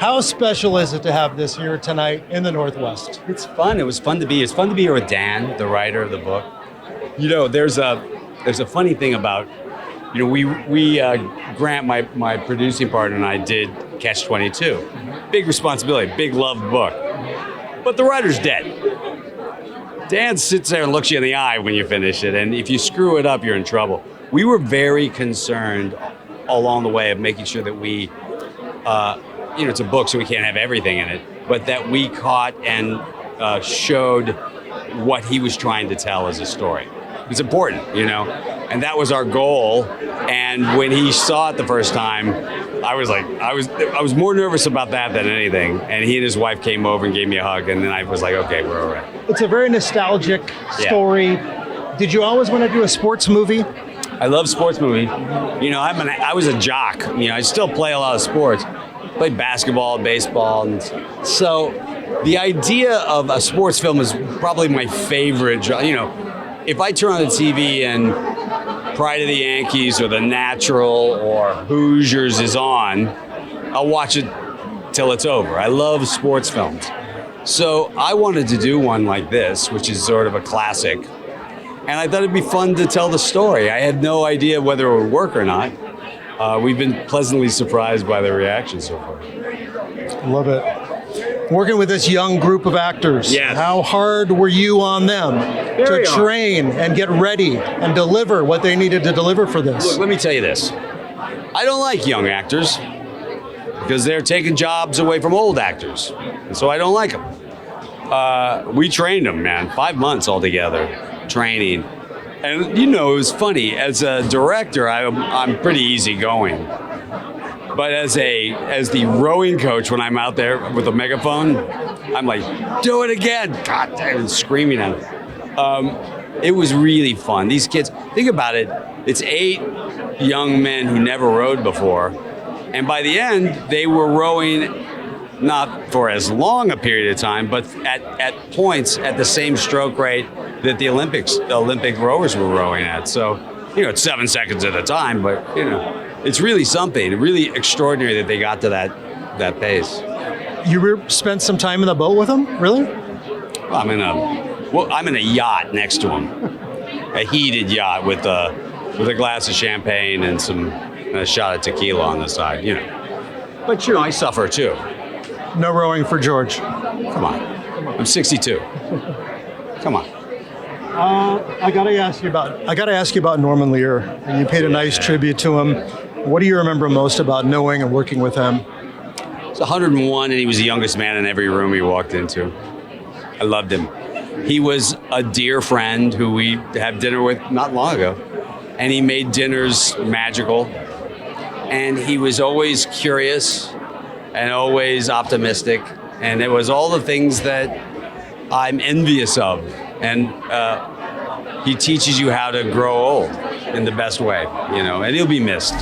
How special is it to have this here tonight in the Northwest? It's fun. It's fun to be here with Dan, the writer of the book. You know, there's a funny thing about, you know, Grant, my producing partner, and I did Catch 22. Big responsibility, big loved book. But the writer's dead. Dan sits there and looks you in the eye when you finish it, and if you screw it up, you're in trouble. We were very concerned along the way of making sure that we, it's a book, so we can't have everything in it, but that we caught and showed what he was trying to tell as a story. It's important, you know, and that was our goal. And when he saw it the first time, I was more nervous about that than anything. And he and his wife came over and gave me a hug, and then I was like, okay, we're all right. It's a very nostalgic story. Yeah. Did you always want to do a sports movie? I love sports movie. You know, I was a jock. You know, I still play a lot of sports. Played basketball, baseball, and so the idea of a sports film is probably my favorite. You know, if I turn on the TV and Pride of the Yankees or The Natural or Hoosiers is on, I'll watch it till it's over. I love sports films. So I wanted to do one like this, which is sort of a classic. And I thought it'd be fun to tell the story. I had no idea whether it would work or not. We've been pleasantly surprised by the reaction so far. Love it. Working with this young group of actors, yes. How hard were you on them to train and get ready and deliver what they needed to deliver for this? Look, let me tell you this. I don't like young actors because they're taking jobs away from old actors. And so I don't like them. We trained them, man, 5 months altogether, training. And you know, it was funny, as a director, I'm pretty easygoing. But as the rowing coach, when I'm out there with a megaphone, I'm like, do it again. God damn, screaming at them. It was really fun. These kids, think about it, it's 8 young men who never rowed before. And by the end, they were rowing not for as long a period of time, but at points at the same stroke rate that the Olympic rowers were rowing at. So, you know, it's 7 seconds at a time, but, you know, it's really something, really extraordinary that they got to that pace. You spent some time in the boat with them, really? Well, I'm in a yacht next to him, a heated yacht with a glass of champagne and a shot of tequila on the side, you know. But, you know, I suffer too. No rowing for George. Come on. I'm 62. Come on. I gotta ask you about Norman Lear. You paid a nice tribute to him. What do you remember most about knowing and working with him? He's 101, and he was the youngest man in every room he walked into. I loved him. He was a dear friend who we had dinner with not long ago, and he made dinners magical. And he was always curious and always optimistic, and it was all the things that I'm envious of. And he teaches you how to grow old in the best way, you know, and he'll be missed.